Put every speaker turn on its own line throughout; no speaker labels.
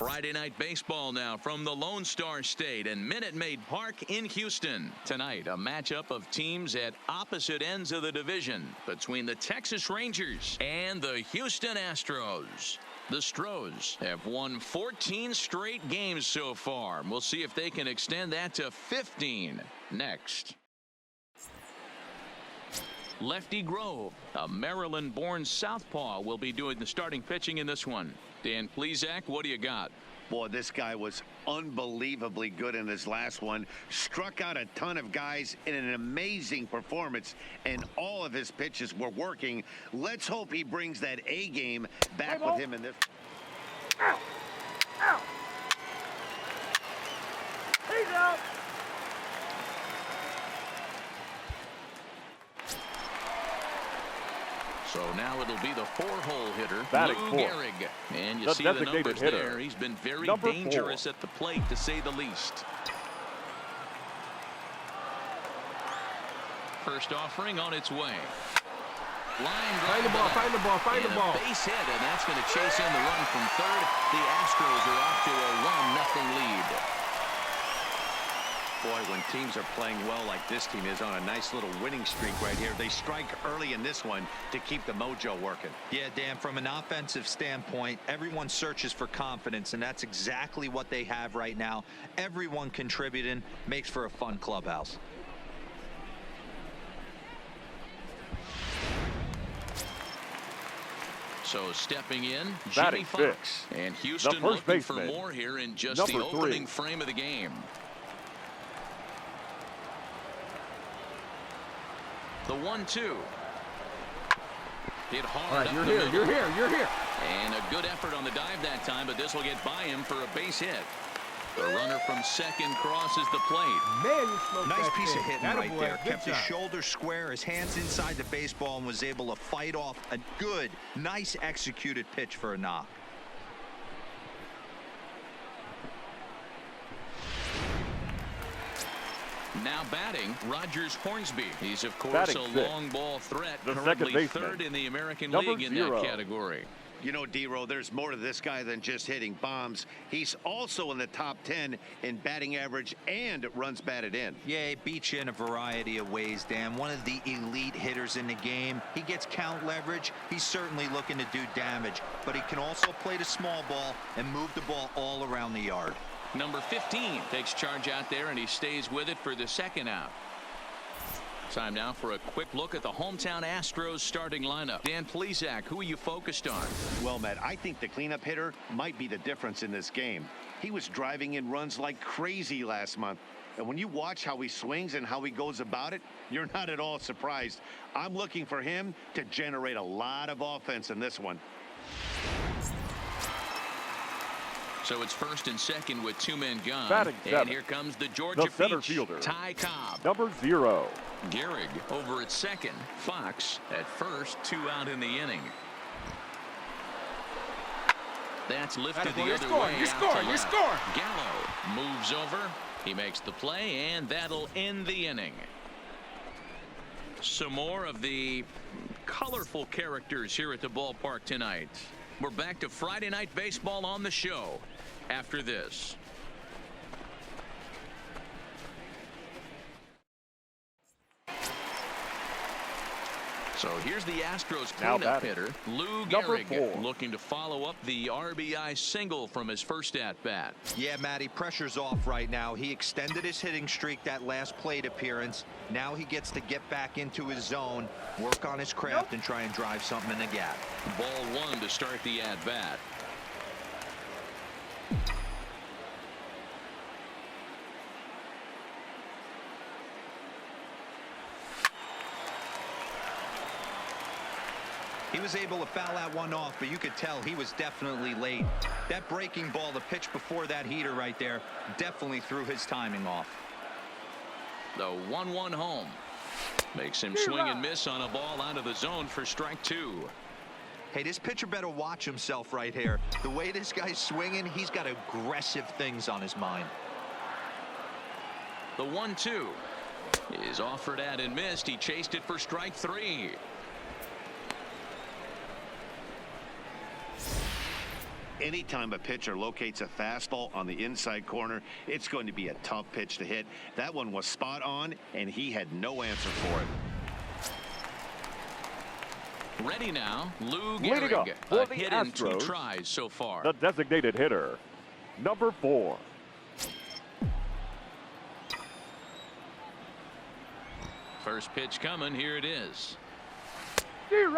Friday Night Baseball now from the Lone Star State and Minute Maid Park in Houston. Tonight, a matchup of teams at opposite ends of the division between the Texas Rangers and the Houston Astros. The Stros have won 14 straight games so far. We'll see if they can extend that to 15 next. Lefty Grove, a Maryland-born southpaw, will be doing the starting pitching in this one. Dan Plesac, what do you got?
Boy, this guy was unbelievably good in his last one. Struck out a ton of guys in an amazing performance, and all of his pitches were working. Let's hope he brings that A game back with him in this.
Ow! Ow! He's out!
So now it'll be the four-hole hitter,
Batting
Lou
fourth.
Gehrig. And you
The
see the
designated
numbers
hitter.
there. He's been very
Number
dangerous
4.
at the plate, to say the least. First offering on its way. Line
Find the ball, find the ball, find the ball.
Base hit, and that's going to chase in the run from third. The Astros are off to a 1-0 lead.
Boy, when teams are playing well like this team is on a nice little winning streak right here, they strike early in this one to keep the mojo working.
Yeah, Dan, from an offensive standpoint, everyone searches for confidence, and that's exactly what they have right now. Everyone contributing makes for a fun clubhouse.
So stepping in, Jimmy
Batting
Fox.
six.
And Houston
first
looking for
baseman,
more here in just
number
the opening
3.
frame of the game. The 1-2. Hit hard.
All right,
up
you're
the
here,
middle.
you're here, you're here.
And a good effort on the dive that time, but this will get by him for a base hit. The runner from second crosses the plate.
Man, you smoked
Nice
that
piece
thing.
of hitting
Atta
right
boy.
there.
Good
Kept his
job.
shoulders square, his hands inside the baseball, and was able to fight off a good, nice executed pitch for a knock.
Now batting, Rogers Hornsby. He's, of course,
Batting
a
six.
long ball threat,
The
currently
second baseman,
third in the American
number
League in
0.
that category.
You know, D-Row, there's more to this guy than just hitting bombs. He's also in the top 10 in batting average and runs batted in.
Yeah, he beats you in a variety of ways, Dan. One of the elite hitters in the game. He gets count leverage. He's certainly looking to do damage, but he can also play the small ball and move the ball all around the yard.
Number 15 takes charge out there, and he stays with it for the second out. Time now for a quick look at the hometown Astros starting lineup. Dan Plesac, who are you focused on?
Well, Matt, I think the cleanup hitter might be the difference in this game. He was driving in runs like crazy last month. And when you watch how he swings and how he goes about it, you're not at all surprised. I'm looking for him to generate a lot of offense in this one.
So it's first and second with 2 men gone.
Batting
and
seven.
here comes the Georgia
The center
Peach,
fielder,
Ty Cobb.
number 0.
Gehrig over at second. Fox at first, 2 out in the inning. That's lifted
Atta boy,
the
you're
other
scoring,
way.
you're
out
scoring,
to
you're
left.
scoring.
Gallo moves over. He makes the play, and that'll end the inning. Some more of the colorful characters here at the ballpark tonight. We're back to Friday Night Baseball on the show after this. So here's the Astros
Now
cleanup
batting,
hitter, Lou
number
Gehrig,
4.
looking to follow up the RBI single from his first at-bat.
Yeah, Matty, pressure's off right now. He extended his hitting streak that last plate appearance. Now he gets to get back into his zone, work on his craft, and try and drive something in the gap.
Ball 1 to start the at-bat.
He was able to foul that one off, but you could tell he was definitely late. That breaking ball, the pitch before that heater right there, definitely threw his timing off.
The 1-1 home. Makes him swing and miss on a ball out of the zone for strike 2.
Hey, this pitcher better watch himself right here. The way this guy's swinging, he's got aggressive things on his mind.
The 1-2 is offered at and missed. He chased it for strike 3.
anytime a pitcher locates a fastball on the inside corner, it's going to be a tough pitch to hit. That one was spot on, and he had no answer for it.
Ready now, Lou
Leading up
Gehrig.
for
A
the
hit in 2
Astros,
tries so far.
the designated hitter, number 4.
First pitch coming. Here it is.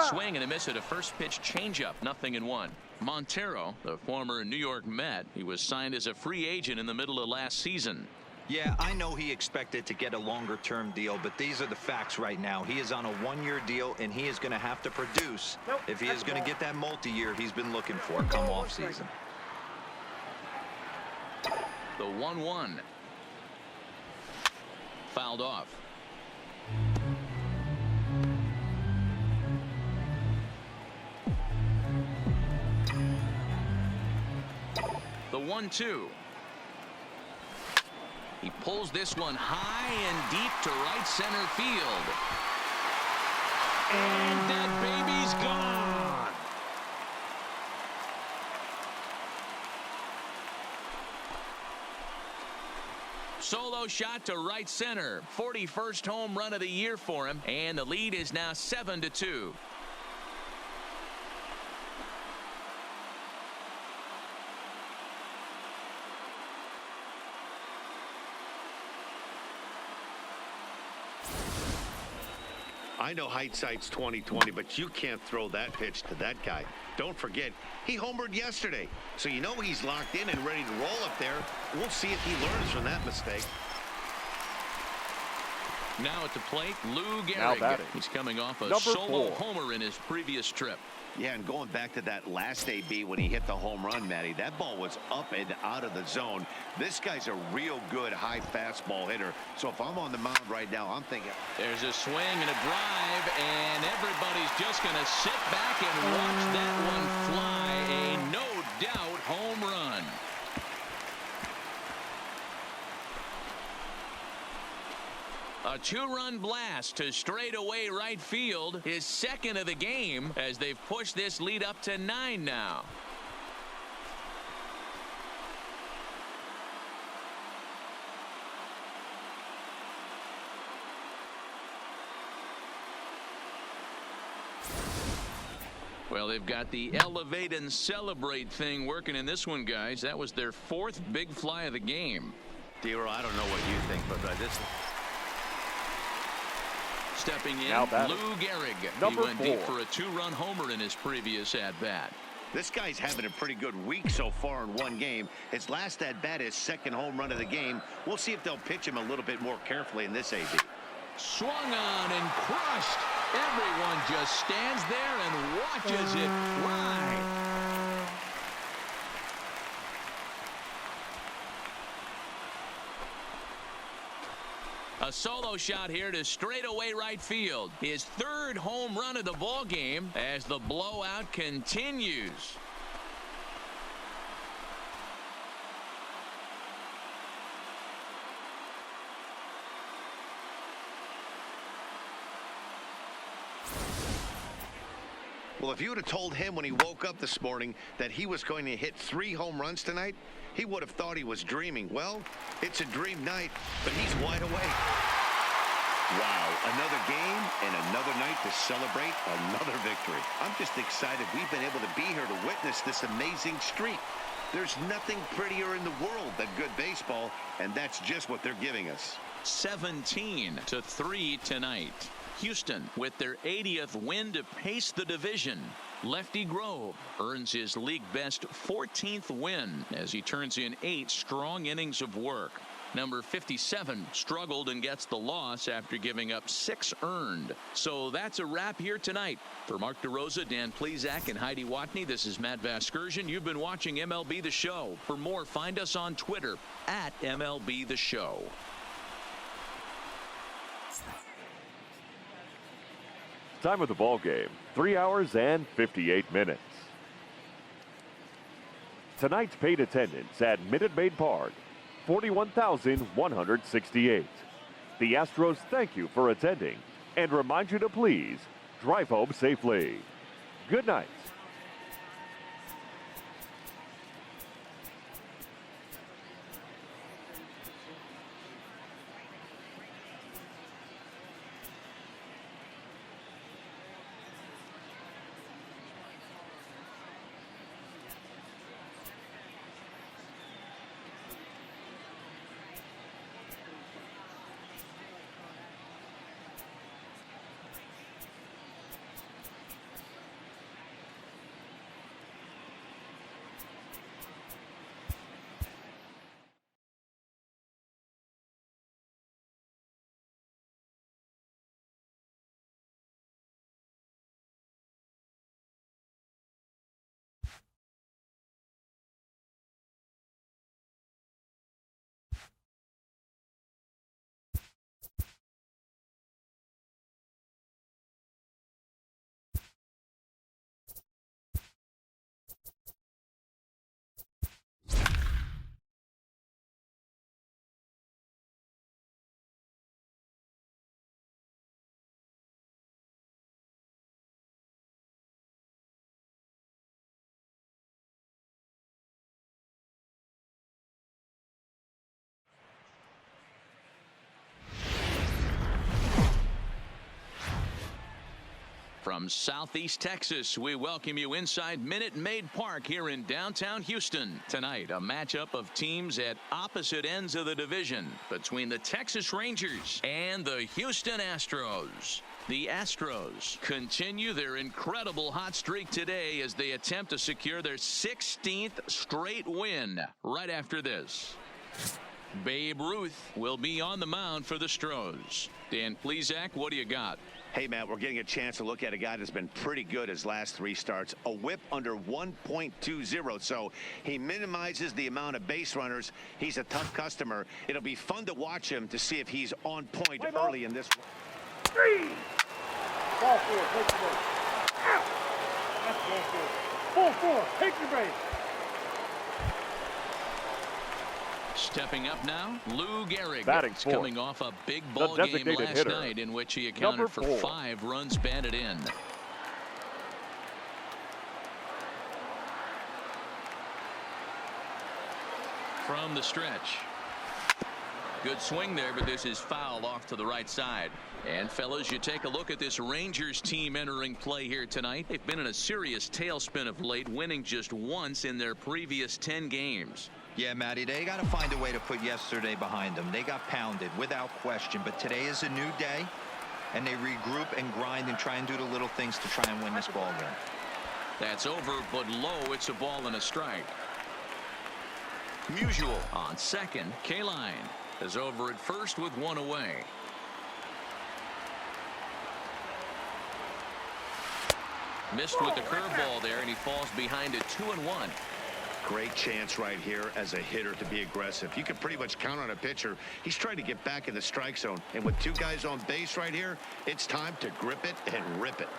Swing and a miss at a first pitch changeup. 0-1. Montero, the former New York Met, he was signed as a free agent in the middle of last season.
Yeah, I know he expected to get a longer-term deal, but these are the facts right now. He is on a 1-year deal, and he is going to have to produce if he is going to get that multi-year he's been looking for come off season.
The 1-1. Fouled off. The 1-2. He pulls this one high and deep to right center field. And that baby's gone. Solo shot to right center. 41st home run of the year for him. And the lead is now 7-2.
I know hindsight's 20/20, but you can't throw that pitch to that guy. Don't forget, he homered yesterday, so you know he's locked in and ready to roll up there. We'll see if he learns from that mistake.
Now at the plate, Lou
Now
Gehrig.
batting,
He's coming off a
number
solo
4.
homer in his previous trip.
Yeah, and going back to that last AB when he hit the home run, Matty, that ball was up and out of the zone. This guy's a real good high fastball hitter. So if I'm on the mound right now, I'm thinking.
There's a swing and a drive, and everybody's just going to sit back and watch that one fly. A no-doubt home run. A 2-run blast to straightaway right field, his second of the game, as they've pushed this lead up to 9 now. Well, they've got the elevate and celebrate thing working in this one, guys. That was their 4th big fly of the game.
Dero, I don't know what you think, but this.
Stepping in,
Now batting,
Lou Gehrig.
number
He went deep
4.
for a 2-run homer in his previous at-bat.
This guy's having a pretty good week so far in one game. His last at-bat, his second home run of the game. We'll see if they'll pitch him a little bit more carefully in this AB.
Swung on and crushed. Everyone just stands there and watches it fly. A solo shot here to straightaway right field. His 3rd home run of the ball game as the blowout continues.
Well, if you would have told him when he woke up this morning that he was going to hit 3 home runs tonight, he would have thought he was dreaming. Well, it's a dream night, but he's wide awake. Wow, another game and another night to celebrate another victory. I'm just excited we've been able to be here to witness this amazing streak. There's nothing prettier in the world than good baseball, and that's just what they're giving us.
17-3 tonight. Houston with their 80th win to pace the division. Lefty Grove earns his league best 14th win as he turns in 8 strong innings of work. Number 57 struggled and gets the loss after giving up 6 earned. So that's a wrap here tonight. For Mark DeRosa, Dan Plesac, and Heidi Watney, this is Matt Vasgersian. You've been watching MLB The Show. For more, find us on Twitter at MLB The Show.
Time of the ball game, 3 hours and 58 minutes. Tonight's paid attendance at Minute Maid Park, 41,168. The Astros thank you for attending and remind you to please drive home safely. Good night.
From Southeast Texas, we welcome you inside Minute Maid Park here in downtown Houston. Tonight, a matchup of teams at opposite ends of the division between the Texas Rangers and the Houston Astros. The Astros continue their incredible hot streak today as they attempt to secure their 16th straight win right after this. Babe Ruth will be on the mound for the Stros. Dan Plesac, what do you got?
Hey, Matt, we're getting a chance to look at a guy that's been pretty good his last 3 starts. A whip under 1.20, so he minimizes the amount of base runners. He's a tough customer. It'll be fun to watch him to see if he's on point early in this one.
3. Ball 4, take your base. Out. That's ball 4. Ball 4, take your base.
Stepping up now, Lou Gehrig.
Batting fourth.
Coming off a big ball game last night in which he accounted for 5 runs batted in. From the stretch. Good swing there, but this is foul off to the right side. And fellas, you take a look at this Rangers team entering play here tonight. They've been in a serious tailspin of late, winning just once in their previous 10 games.
Yeah, Matty, they got to find a way to put yesterday behind them. They got pounded without question, but today is a new day, and they regroup and grind and try and do the little things to try and win this ball game.
That's over, but low. It's a ball and a strike. Musial on second. Kaline is over at first with 1 away. Missed with the curveball there, and he falls behind it 2-1.
Great chance right here as a hitter to be aggressive. You can pretty much count on a pitcher. He's trying to get back in the strike zone. And with 2 guys on base right here, it's time to grip it and rip it.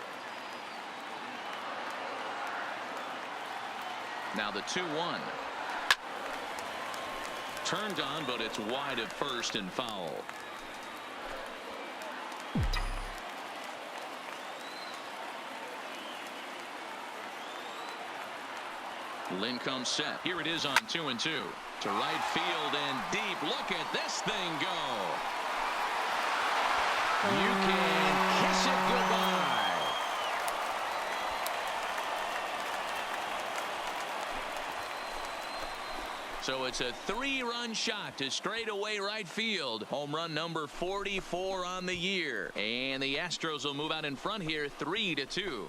Now the 2-1. Turned on, but it's wide at first and foul. Lynn comes set. Here it is on 2-2. To right field and deep. Look at this thing go. You can kiss it goodbye. So it's a 3-run shot to straightaway right field. Home run number 44 on the year. And the Astros will move out in front here 3-2.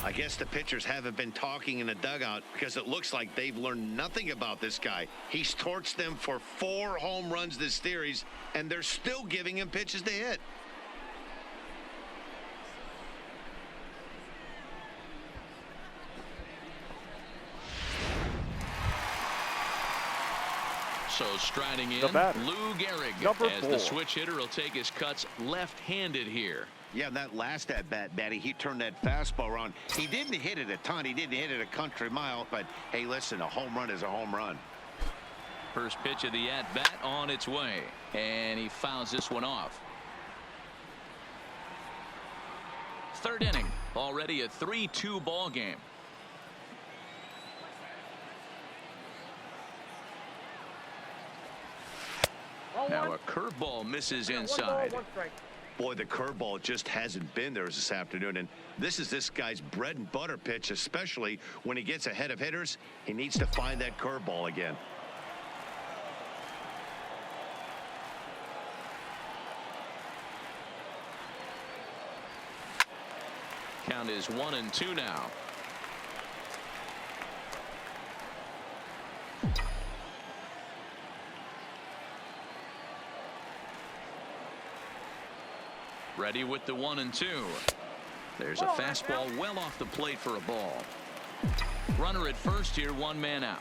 I guess the pitchers haven't been talking in the dugout because it looks like they've learned nothing about this guy. He's torched them for 4 home runs this series, and they're still giving him pitches to hit.
So striding in, Lou Gehrig, as the switch hitter will take his cuts left-handed here.
Yeah, that last at-bat, Batty, he turned that fastball around. He didn't hit it a ton. He didn't hit it a country mile. But, hey, listen, a home run is a home run.
First pitch of the at-bat on its way. And he fouls this one off. 3rd inning. Already a 3-2 ball game. Now a curveball misses inside.
Boy, the curveball just hasn't been there this afternoon, and this is this guy's bread and butter pitch, especially when he gets ahead of hitters. He needs to find that curveball again.
Count is 1-2 now. Ready with the 1-2. There's a fastball well off the plate for a ball. Runner at first here, 1 man out.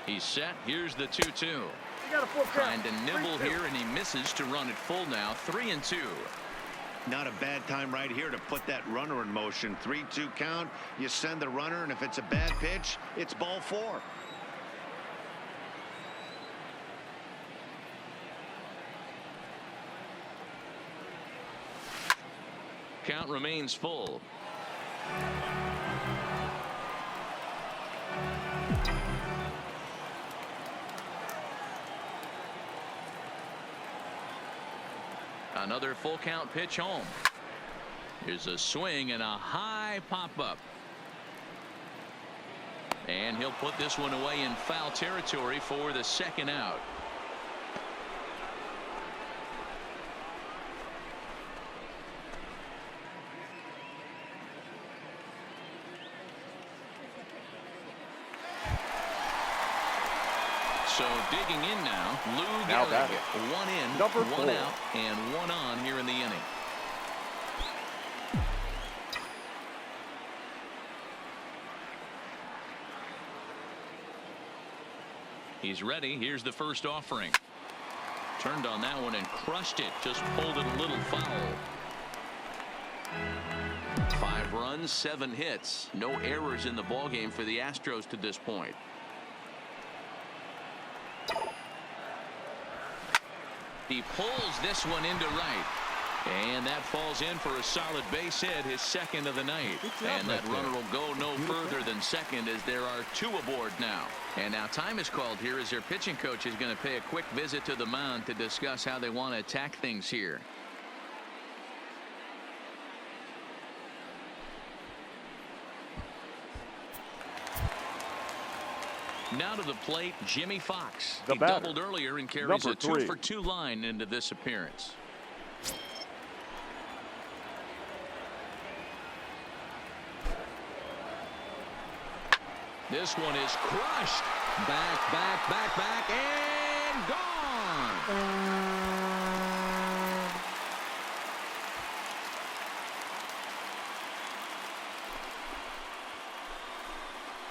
He's set. Here's the 2-2.
Trying
to nibble here, and he misses to run it full now. 3-2.
Not a bad time right here to put that runner in motion. 3-2 count. You send the runner, and if it's a bad pitch, it's ball 4.
Count remains full. Another full count pitch home. Here's a swing and a high pop up. And he'll put this one away in foul territory for the second out. So digging in now, Lou Gehrig. One in, one out, and one on here in the inning. He's ready. Here's the first offering. Turned on that one and crushed it. Just pulled it a little foul. 5 runs, 7 hits. No errors in the ballgame for the Astros to this point. He pulls this one into right. And that falls in for a solid base hit, his second of the night. And that runner will go no further than second as there are 2 aboard now. And now time is called here as their pitching coach is going to pay a quick visit to the mound to discuss how they want to attack things here. Now to the plate, Jimmy Fox. He doubled earlier and carries a 2-for-2 line into this appearance. This one is crushed. Back, and gone.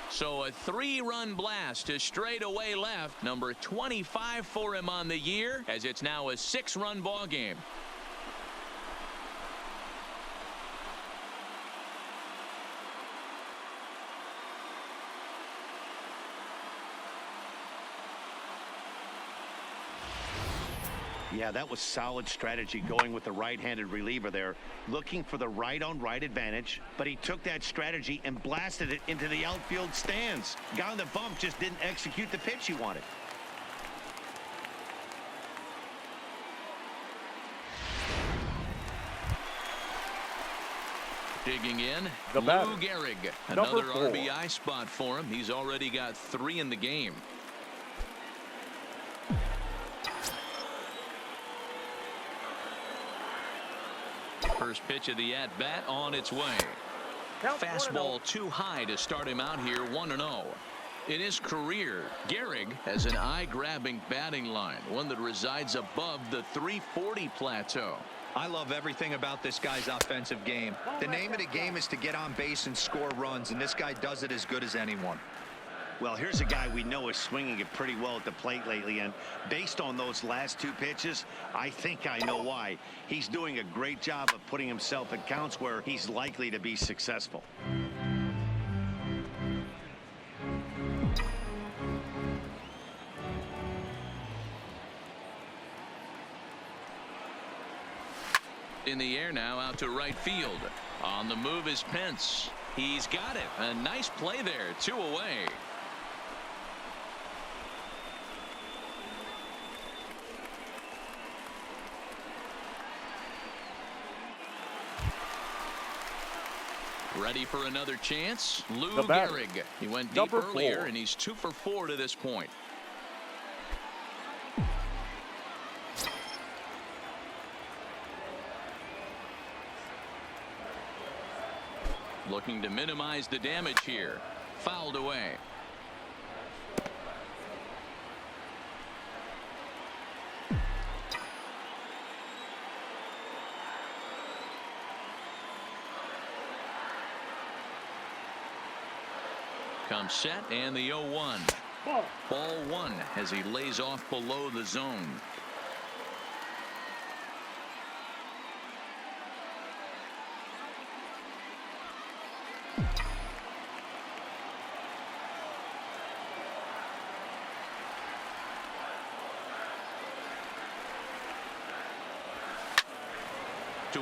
So a 3-run blast to straightaway left. Number 25 for him on the year, as it's now a 6-run ball game.
Yeah, that was solid strategy going with the right-handed reliever there, looking for the right-on-right advantage, but he took that strategy and blasted it into the outfield stands. Guy on the bump just didn't execute the pitch he wanted.
Digging in, Lou Gehrig. Another RBI spot for him. He's already got 3 in the game. First pitch of the at-bat on its way. Fastball too high to start him out here 1-0. In his career, Gehrig has an eye-grabbing batting line, one that resides above the 340 plateau.
I love everything about this guy's offensive game. The name of the game is to get on base and score runs, and this guy does it as good as anyone.
Well, here's a guy we know is swinging it pretty well at the plate lately, and based on those last 2 pitches, I think I know why. He's doing a great job of putting himself at counts where he's likely to be successful.
In the air now, out to right field. On the move is Pence. He's got it. A nice play there. 2 away. Ready for another chance? Lou Gehrig. He went deep earlier, and he's 2 for 4 to this point. Looking to minimize the damage here. Fouled away. Comes set and the 0-1. Ball 1 as he lays off below the zone.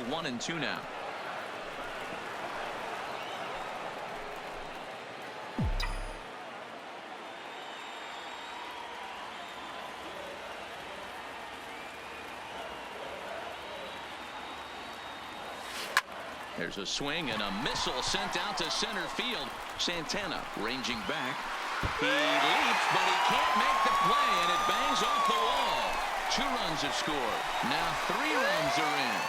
1-2 now. There's a swing and a missile sent out to center field. Santana ranging back. He leaps, but he can't make the play, and it bangs off the wall. 2 runs have scored. Now 3 runs are in.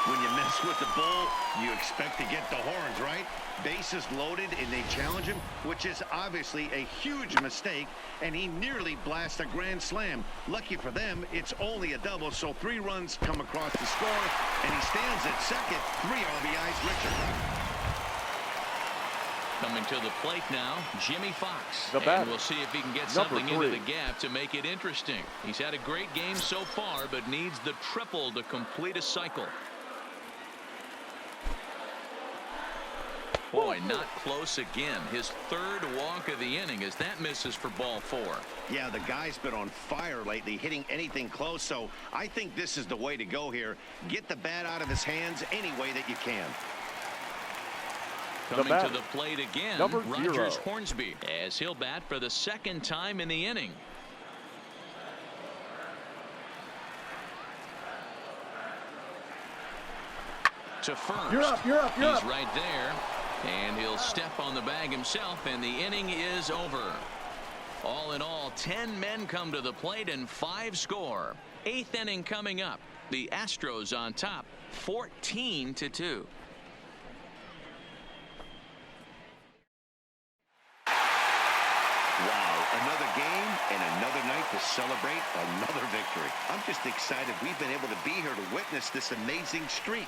When you mess with the bull, you expect to get the horns, right? Bases loaded, and they challenge him, which is obviously a huge mistake, and he nearly blasts a grand slam. Lucky for them, it's only a double, so 3 runs come across the score, and he stands at second, 3 RBIs richer.
Coming to the plate now, Jimmy Fox.
The batter,
and we'll see if he can get
number
something
3.
into the gap to make it interesting. He's had a great game so far, but needs the triple to complete a cycle. Boy, not close again. His 3rd walk of the inning as that misses for ball 4.
Yeah, the guy's been on fire lately, hitting anything close, so I think this is the way to go here. Get the bat out of his hands any way that you can.
Coming to the plate again,
number
Rogers
0.
Hornsby, as he'll bat for the 2nd time in the inning. To first.
You're up, you're up, you're
He's
up.
right there. And he'll step on the bag himself, and the inning is over. All in all, 10 men come to the plate and 5 score. 8th inning coming up. The Astros on top, 14-2.
Wow, another game and another night to celebrate another victory. I'm just excited we've been able to be here to witness this amazing streak.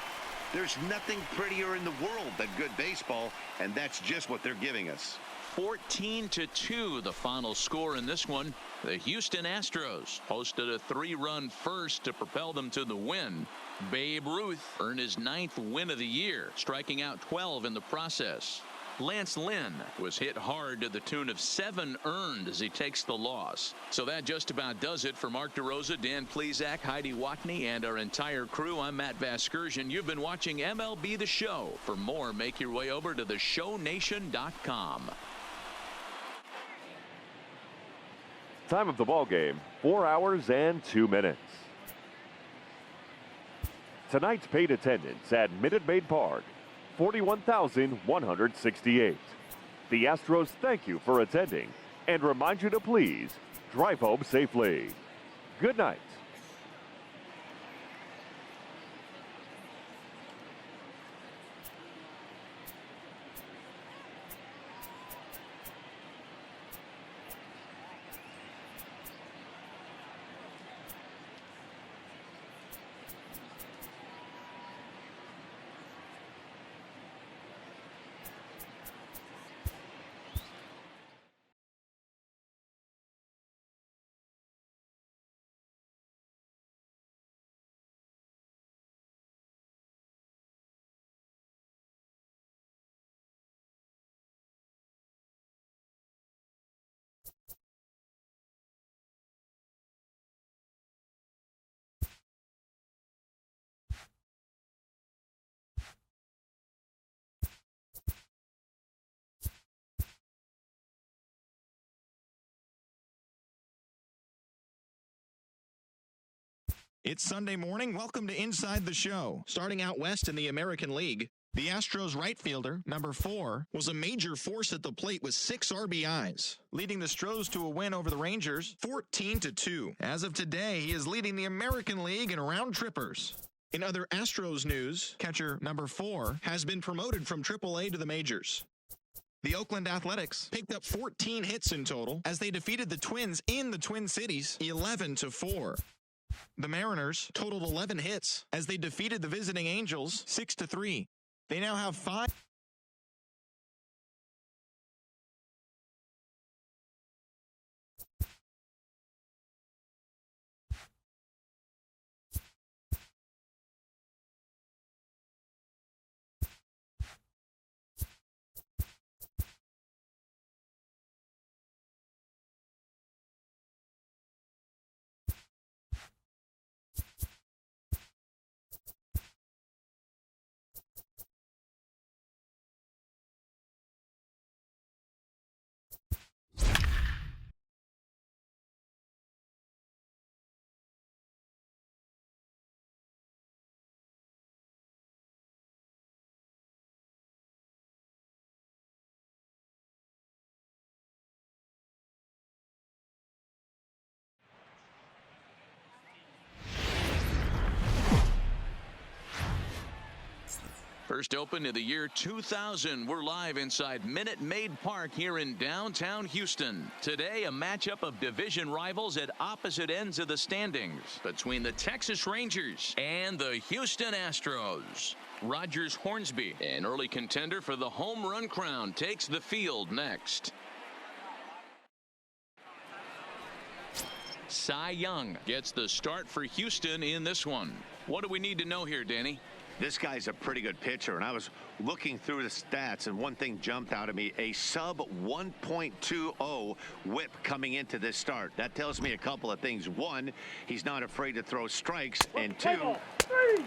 There's nothing prettier in the world than good baseball, and that's just what they're giving us.
14-2 the final score in this one. The Houston Astros posted a 3-run first to propel them to the win. Babe Ruth earned his 9th win of the year, striking out 12 in the process. Lance Lynn was hit hard to the tune of 7 earned as he takes the loss. So that just about does it for Mark DeRosa, Dan Plesac, Heidi Watney, and our entire crew. I'm Matt Vasgersian. You've been watching MLB The Show. For more, make your way over to theshownation.com.
Time of the ball game, 4 hours and 2 minutes. Tonight's paid attendance at Minute Maid Park, 41,168. The Astros thank you for attending and remind you to please drive home safely. Good night.
It's Sunday morning. Welcome to Inside the Show. Starting out west in the American League, the Astros right fielder, number 4, was a major force at the plate with 6 RBIs, leading the Stros to a win over the Rangers 14-2. As of today, he is leading the American League in round trippers. In other Astros news, catcher number 4 has been promoted from AAA to the majors. The Oakland Athletics picked up 14 hits in total as they defeated the Twins in the Twin Cities 11-4. The Mariners totaled 11 hits as they defeated the visiting Angels 6-3. They now have 5.
First opened in the year 2000. We're live inside Minute Maid Park here in downtown Houston. Today, a matchup of division rivals at opposite ends of the standings between the Texas Rangers and the Houston Astros. Rogers Hornsby, an early contender for the home run crown, takes the field next. Cy Young gets the start for Houston in this one. What do we need to know here, Danny?
This guy's a pretty good pitcher, and I was looking through the stats, and one thing jumped out at me: a sub 1.20 whip coming into this start. That tells me a couple of things. One, he's not afraid to throw strikes, and two,
three,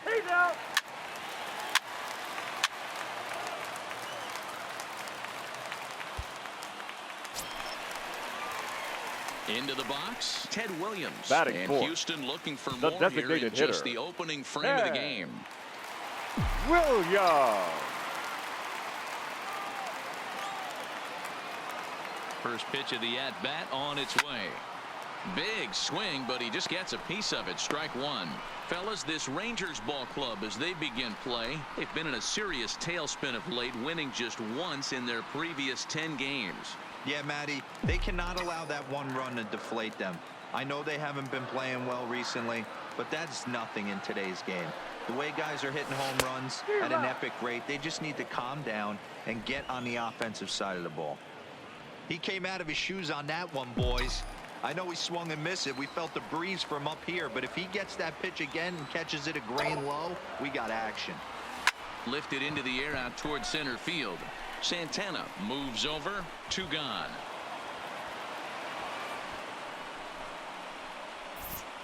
he's out.
Into the box, Ted Williams.
Batting
and
fourth,
Houston looking for
the
more here in
designated
just
hitter,
the opening frame of the game.
Williams.
First pitch of the at-bat on its way. Big swing, but he just gets a piece of it. Strike one. Fellas, this Rangers ball club, as they begin play, they've been in a serious tailspin of late, winning just once in their previous 10 games.
Yeah, Matty, they cannot allow that one run to deflate them. I know they haven't been playing well recently, but that's nothing in today's game. The way guys are hitting home runs at an epic rate, they just need to calm down and get on the offensive side of the ball. He came out of his shoes on that one, boys. I know he swung and missed it. We felt the breeze from up here, but if he gets that pitch again and catches it a grain low, we got action.
Lifted into the air out toward center field. Santana moves over, 2 gone.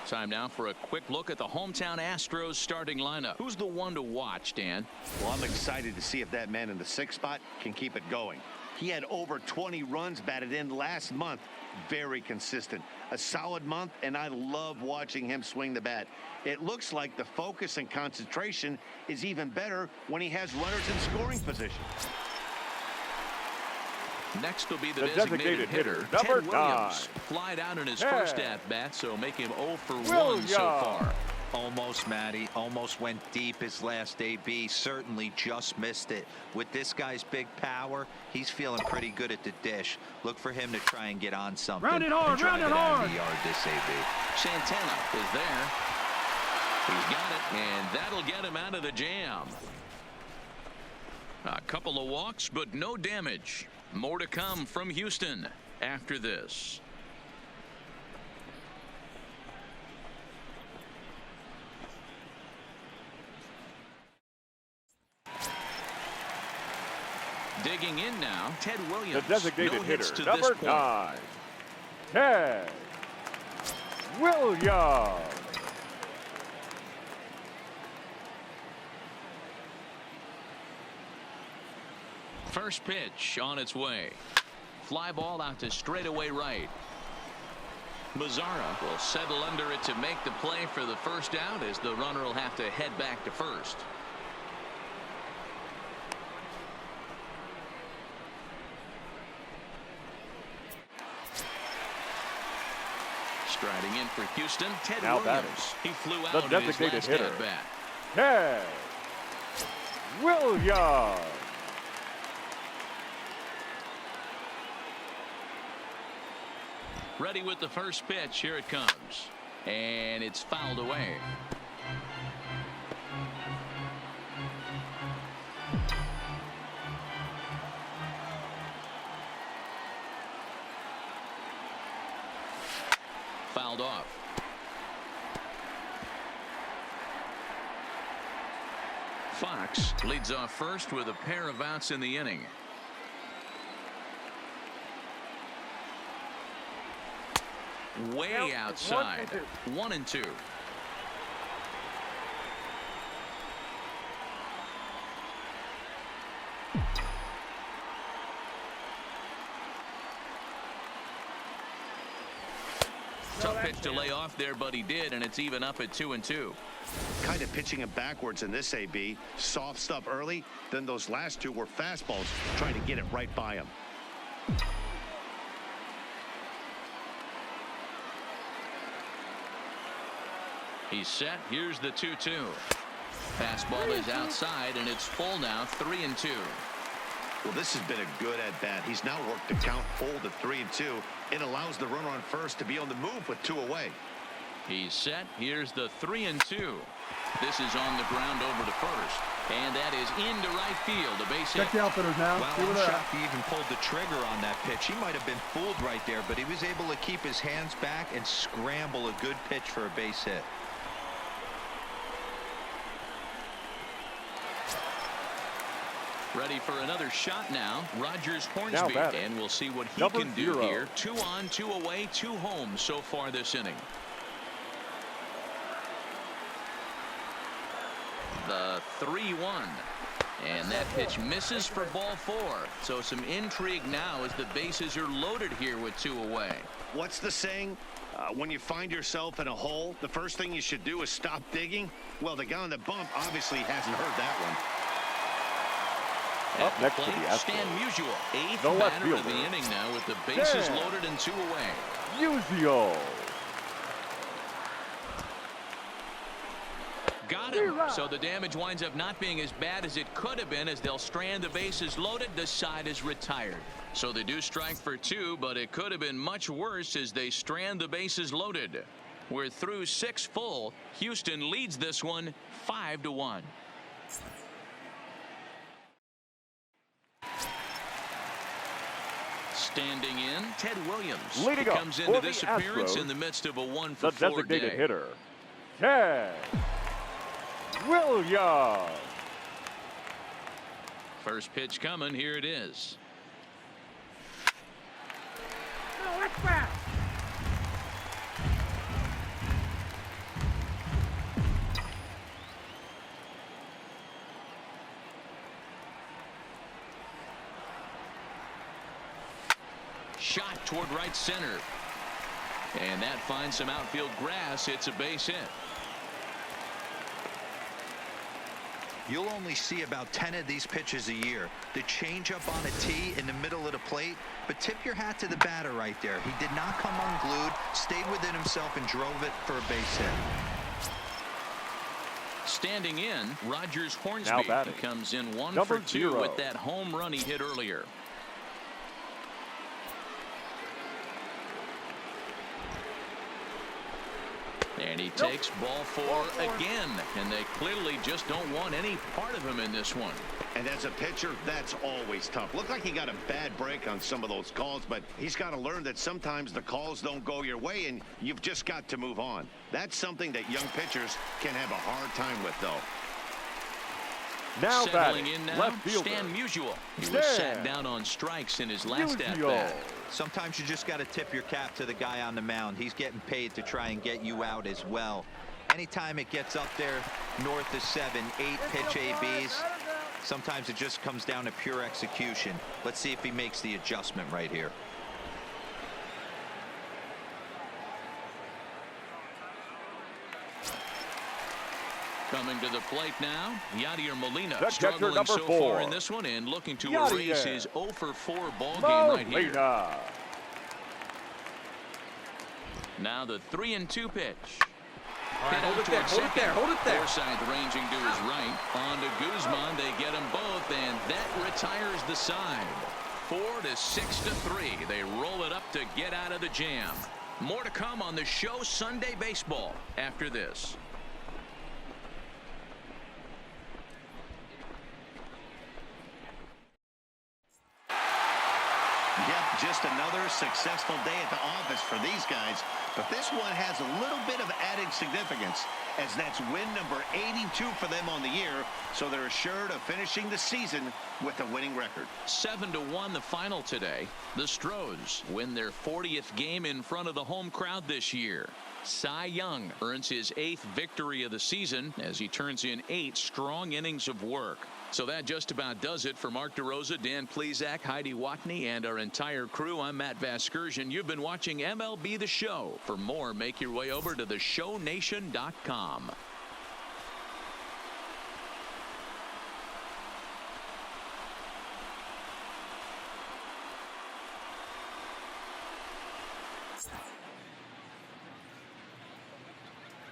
Time now for a quick look at the hometown Astros starting lineup. Who's the one to watch, Dan?
well, I'm excited to see if that man in the 6th spot can keep it going. He had over 20 runs batted in last month. Very consistent. A solid month, and I love watching him swing the bat. It looks like the focus and concentration is even better when he has runners in scoring position.
Next will be the
designated hitter,
Ted
number
Williams.
9.
Flied out in his
Ted
first at-bat, so make him 0 for 1
Williams.
so far.
Almost, Matty. Almost went deep his last AB. Certainly just missed it. With this guy's big power, he's feeling pretty good at the dish. Look for him to try and get on something.
Round it hard,
and drive
round it
out of
hard.
the yard this AB.
Santana is there. He's got it, and that'll get him out of the jam. A couple of walks, but no damage. More to come from Houston after this. Digging in now, Ted Williams.
The designated
no hits
hitter,
to this
number
point.
9, Ted Williams.
First pitch on its way. Fly ball out to straightaway right. Mazzara will settle under it to make the play for the first out, as the runner will have to head back to first. Striding in for Houston, Ted
Now
Williams.
batting,
He flew
the
out in his
designated
last
hitter,
at-bat.
Ted Williams.
Ready with the first pitch. Here it comes. And it's fouled away. Fouled off. Fox leads off first with a pair of outs in the inning. Way outside. 1 and 2. Tough pitch to lay off there, but he did, and it's even up at 2 and 2.
Kind of pitching him backwards in this AB. Soft stuff early, then those last 2 were fastballs, trying to get it right by him.
He's set. Here's the 2-2. Fastball is outside, and it's full now, 3-2.
Well, this has been a good at-bat. He's now worked the count full to 3-2. It allows the runner on first to be on the move with 2 away.
He's set. Here's the 3-2. This is on the ground over to first. And that is into right field. A base hit.
Check the outfitters now.
Well, I'm shocked he even pulled the trigger on that pitch. He might have been fooled right there, but he was able to keep his hands back and scramble a good pitch for a base hit.
Ready for another shot now. Rogers Hornsby, and we'll see what he can do here. 2 on, 2 away, 2 home so far this inning. The 3-1. And that pitch misses for ball 4. So some intrigue now as the bases are loaded here with 2 away.
What's the saying? When you find yourself in a hole, the first thing you should do is stop digging. Well, the guy on the bump obviously hasn't heard that one.
Up next to the Astros,
Stan Musial, 8th
the left
batter of
fielder,
the inning now with the bases loaded and 2 away.
Musial.
Got him. So the damage winds up not being as bad as it could have been as they'll strand the bases loaded. The side is retired. So they do strike for 2, but it could have been much worse as they strand the bases loaded. We're through 6 full. Houston leads this one 5-1. Standing in, Ted Williams.
Leading
he comes
up
into
for
this
the
appearance
Astros,
in the midst of a 1-for-4
the designated
day.
hitter, Ted Williams.
First pitch coming. Here it is.
No, that's fast.
Shot toward right center. And that finds some outfield grass. It's a base hit.
You'll only see about 10 of these pitches a year. The changeup on a tee in the middle of the plate. But tip your hat to the batter right there. He did not come unglued, stayed within himself, and drove it for a base hit.
Standing in, Rogers Hornsby.
Now batting,
He comes in 1
number
for 2
0.
with that home run he hit earlier. And he takes ball 4 again. And they clearly just don't want any part of him in this one.
And as a pitcher, that's always tough. Looked like he got a bad break on some of those calls, but he's got to learn that sometimes the calls don't go your way, and you've just got to move on. That's something that young pitchers can have a hard time with, though.
Now
Settling
batting,
in now,
left fielder,
Stan Musial. He was sat down on strikes in his last
Musial.
at-bat.
Sometimes you just got to tip your cap to the guy on the mound. He's getting paid to try and get you out as well. Anytime it gets up there north of 7, 8 pitch ABs, sometimes it just comes down to pure execution. Let's see if he makes the adjustment right here.
Coming to the plate now, Yadier Molina
The
struggling
catcher,
so
number 4.
far in this one and looking to
Yadier
erase his 0-for-4 ball game right here.
Molina.
Now the 3-2 pitch.
Right, hold it there, hold it there, hold it there.
Forsythe ranging to his right. On to Guzman. They get them both, and that retires the side. 4-6-3. They roll it up to get out of the jam. More to come on the show Sunday Baseball after this.
Yep, just another successful day at the office for these guys. But this one has a little bit of added significance, as that's win number 82 for them on the year. So they're assured of finishing the season with a winning record.
7-1 the final today. The Stros win their 40th game in front of the home crowd this year. Cy Young earns his 8th victory of the season as he turns in 8 strong innings of work. So that just about does it for Mark DeRosa, Dan Plesac, Heidi Watney, and our entire crew. I'm Matt Vasgersian. You've been watching MLB The Show. For more, make your way over to theshownation.com.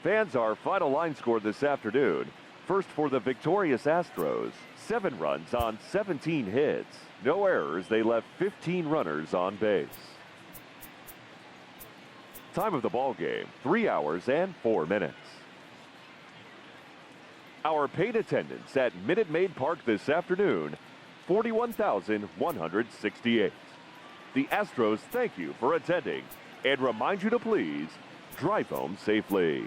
Fans, our final line score this afternoon. First for the victorious Astros, 7 runs on 17 hits. No errors, they left 15 runners on base. Time of the ball game, 3 hours and 4 minutes. Our paid attendance at Minute Maid Park this afternoon, 41,168. The Astros thank you for attending and remind you to please drive home safely.